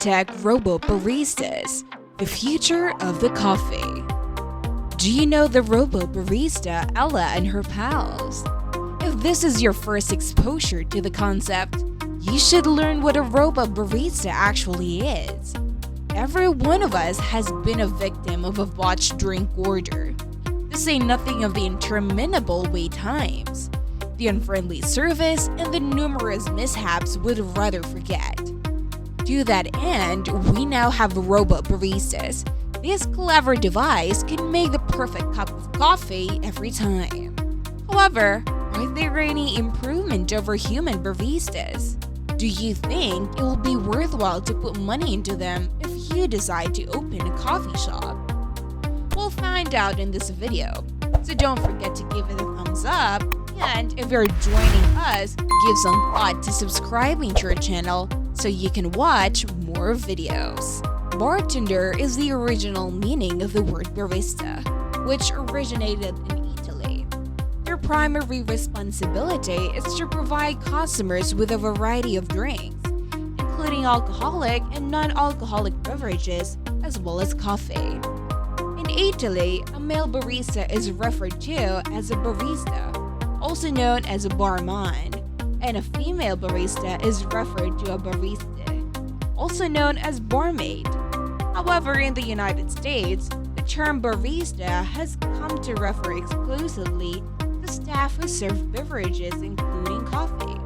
Tech Robot Baristas, the future of the coffee. Do you know the robo barista Ella and her pals? If this is your first exposure to the concept, you should learn what a robo barista actually is. Every one of us has been a victim of a botched drink order, to say nothing of the interminable wait times, the unfriendly service, and the numerous mishaps we'd rather forget. To that end, we now have robot baristas. This clever device can make the perfect cup of coffee every time. However, are there any improvement over human baristas? Do you think it will be worthwhile to put money into them if you decide to open a coffee shop? We'll find out in this video, so don't forget to give it a thumbs up, and if you're joining us, give some thought to subscribing to our channel so you can watch more videos. Bartender is the original meaning of the word barista, which originated in Italy. Their primary responsibility is to provide customers with a variety of drinks, including alcoholic and non-alcoholic beverages, as well as coffee. In Italy, a male barista is referred to as a barista, also known as a barman, and a female barista is referred to a barista, also known as barmaid. However, in the United States, the term barista has come to refer exclusively to staff who serve beverages including coffee.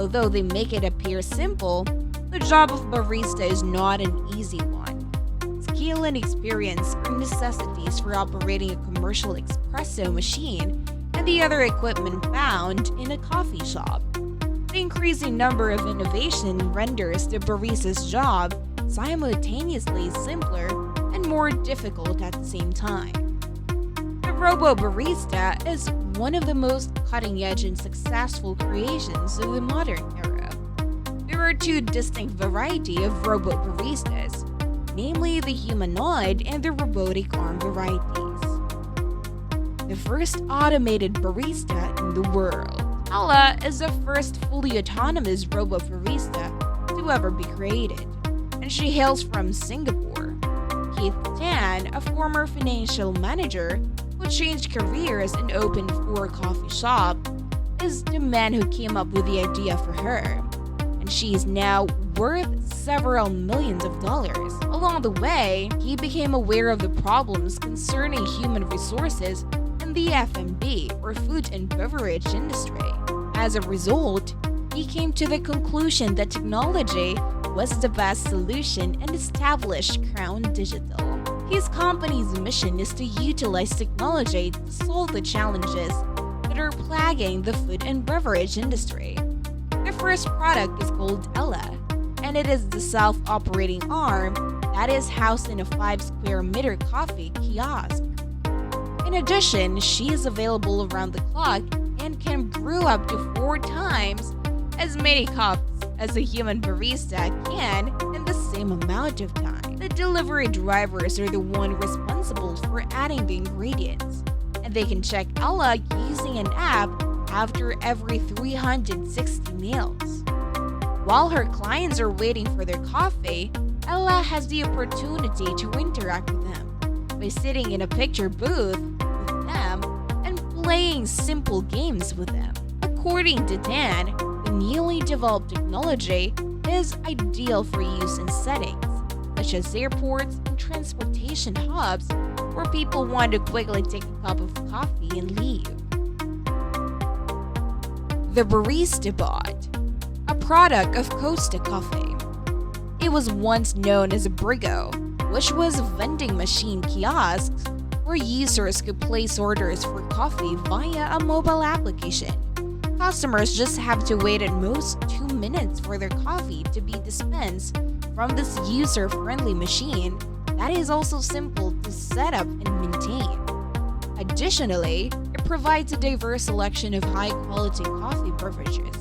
Although they make it appear simple, the job of barista is not an easy one. Skill and experience are necessities for operating a commercial espresso machine and the other equipment found in a coffee shop. The increasing number of innovation renders the barista's job simultaneously simpler and more difficult at the same time. The robo barista is one of the most cutting-edge and successful creations of the modern era. There are two distinct varieties of robo baristas, namely the humanoid and the robotic arm varieties. The first automated barista in the world. Ella is the first fully autonomous robot barista to ever be created, and she hails from Singapore. Keith Tan, a former financial manager who changed careers and opened 4 coffee shops, is the man who came up with the idea for her, and she is now worth several millions of dollars. Along the way, he became aware of the problems concerning human resources in the F&B, or food and beverage industry. As a result, he came to the conclusion that technology was the best solution and established Crown Digital. His company's mission is to utilize technology to solve the challenges that are plaguing the food and beverage industry. The first product is called Ella, and it is the self-operating arm that is housed in a 5 square meter coffee kiosk. In addition, she is available around the clock and can brew up to 4 times as many cups as a human barista can in the same amount of time. The delivery drivers are the one responsible for adding the ingredients, and they can check Ella using an app after every 360 meals. While her clients are waiting for their coffee, Ella has the opportunity to interact with them by sitting in a picture booth with them and playing simple games with them. According to Dan, the newly developed technology is ideal for use in settings such as airports and transportation hubs where people want to quickly take a cup of coffee and leave. The Barista Bot, a product of Costa Coffee. It was once known as a Brigo, which was a vending machine kiosk where users could place orders for coffee via a mobile application. Customers just have to wait at most 2 minutes for their coffee to be dispensed from this user-friendly machine that is also simple to set up and maintain. Additionally, it provides a diverse selection of high-quality coffee beverages.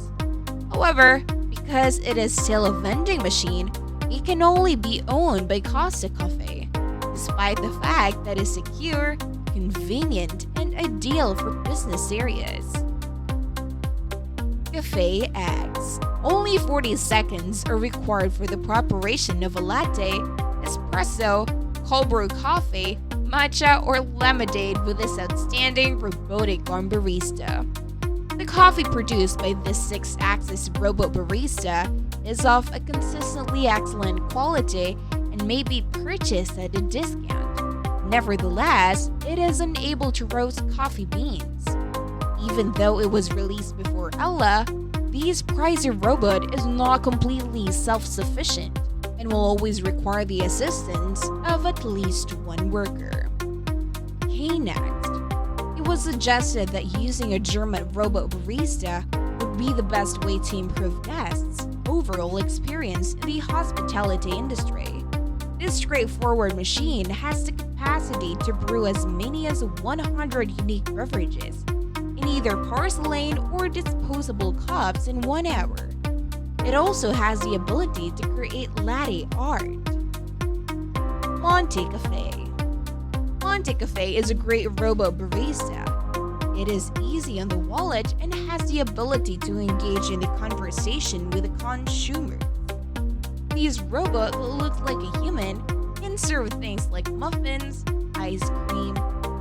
However, because it is still a vending machine, it can only be owned by Costa Coffee, despite the fact that it's secure, convenient, and ideal for business areas. Cafe eggs. Only 40 seconds are required for the preparation of a latte, espresso, cold brew coffee, matcha, or lemonade with this outstanding robotic arm barista. The coffee produced by this 6-axis robot barista is of a consistently excellent quality and may be purchased at a discount. Nevertheless, it is unable to roast coffee beans. Even though it was released before Ella, this pricey robot is not completely self-sufficient and will always require the assistance of at least one worker. Next. It was suggested that using a German robot barista would be the best way to improve guests' overall experience in the hospitality industry. This straightforward machine has the capacity to brew as many as 100 unique beverages in either porcelain or disposable cups in 1 hour. It also has the ability to create latte art. Monte Cafe. Monte Cafe is a great robot barista. It is easy on the wallet and has the ability to engage in the conversation with the consumer. This robot that looks like a human can serve things like muffins, ice cream,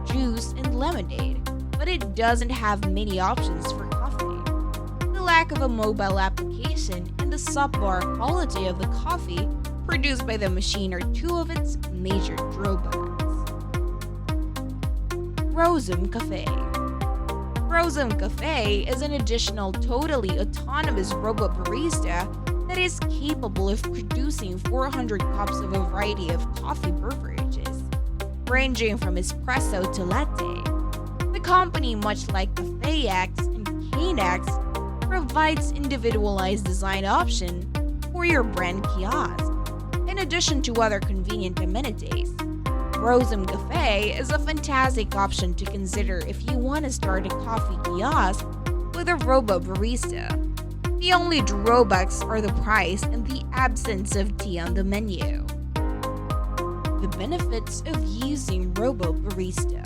juice, and lemonade, but it doesn't have many options for coffee. The lack of a mobile application and the subpar quality of the coffee produced by the machine are two of its major drawbacks. Rosum Cafe. Rosum Cafe is an additional totally autonomous robot barista that is capable of producing 400 cups of a variety of coffee beverages, ranging from espresso to latte. The company, much like Cafe X and Canex, provides individualized design option for your brand kiosk, in addition to other convenient amenities. Rosum Cafe is a fantastic option to consider if you want to start a coffee kiosk with a robot barista. The only drawbacks are the price and the absence of tea on the menu. The benefits of using Robo Barista.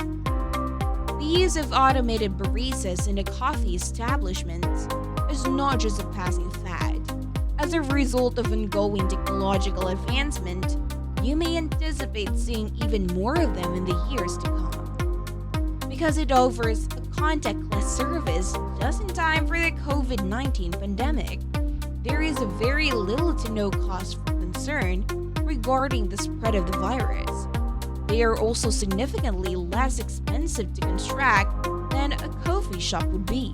The use of automated baristas in a coffee establishment is not just a passing fad. As a result of ongoing technological advancement, you may anticipate seeing even more of them in the years to come. Because it offers a contactless service just in time for the COVID-19 pandemic, there is a very little to no cause for concern regarding the spread of the virus. They are also significantly less expensive to construct than a coffee shop would be.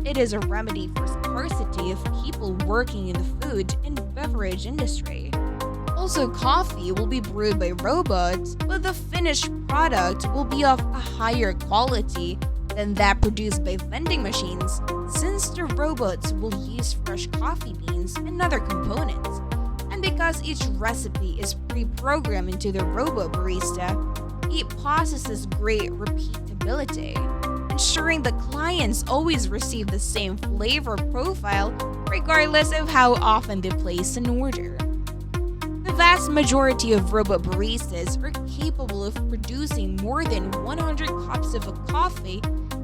It is a remedy for scarcity of people working in the food and beverage industry. Also, coffee will be brewed by robots, but the finished product will be of a higher quality than that produced by vending machines, since the robots will use fresh coffee beans and other components. And because each recipe is pre-programmed into the Robo Barista, it possesses great repeatability, ensuring the clients always receive the same flavor profile regardless of how often they place an order. The vast majority of robot baristas are capable of producing more than 100 cups of a coffee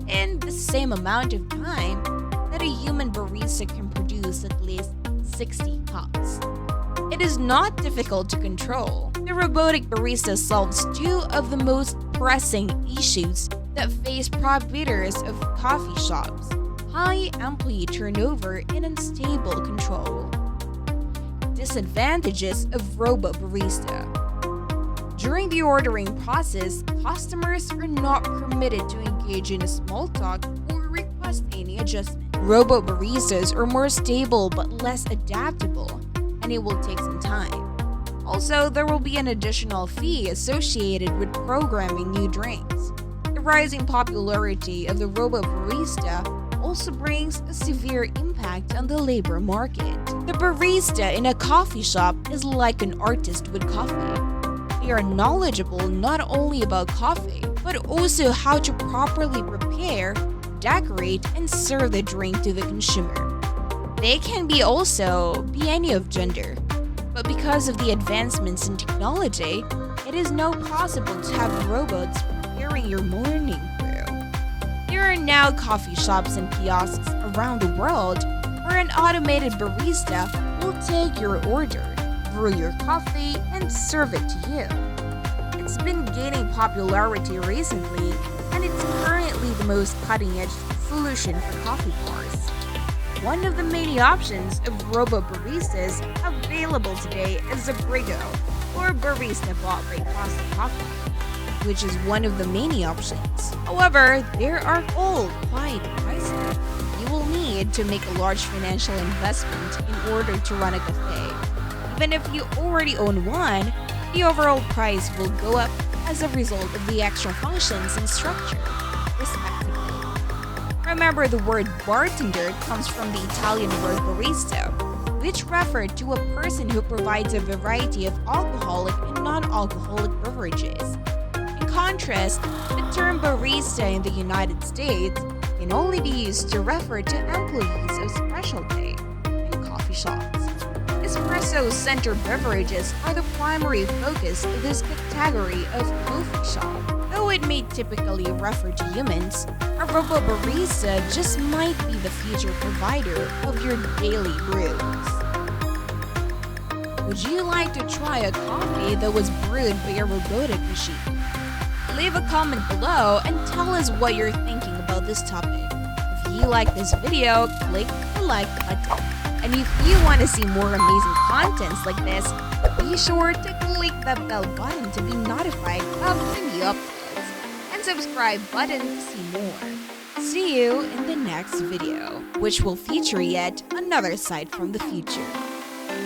in the same amount of time that a human barista can produce at least 60 cups. It is not difficult to control. The robotic barista solves two of the most pressing issues that face proprietors of coffee shops: high employee turnover and unstable control. Disadvantages of Robo Barista. During the ordering process, customers are not permitted to engage in a small talk or request any adjustment. Robo baristas are more stable but less adaptable, and it will take some time. Also, there will be an additional fee associated with programming new drinks. The rising popularity of the Robo Barista also brings a severe impact on the labor market. The barista in a coffee shop is like an artist with coffee. They are knowledgeable not only about coffee, but also how to properly prepare, decorate, and serve the drink to the consumer. They can be any of gender, but because of the advancements in technology, it is now possible to have robots preparing your morning brew. There are are now coffee shops and kiosks around the world where an automated barista will take your order, brew your coffee, and serve it to you. It's been gaining popularity recently, and it's currently the most cutting-edge solution for coffee bars. One of the many options of robo baristas available today is a Brigo, or barista bot by Costa Coffee, which is one of the many options. However, they are all quite pricey. You will need to make a large financial investment in order to run a cafe. Even if you already own one, the overall price will go up as a result of the extra functions and structure, respectively. Remember, the word bartender comes from the Italian word barista, which referred to a person who provides a variety of alcoholic and non-alcoholic beverages. In contrast, the term barista in the United States can only be used to refer to employees of specialty in coffee shops. Espresso-centered beverages are the primary focus of this category of coffee shop. Though it may typically refer to humans, a robo barista just might be the future provider of your daily brews. Would you like to try a coffee that was brewed by a robotic machine? Leave a comment below and tell us what you're thinking about this topic. If you like this video, click the like button. And if you want to see more amazing contents like this, be sure to click the bell button to be notified of the new uploads, and subscribe button to see more. See you in the next video, which will feature yet another sight from the future.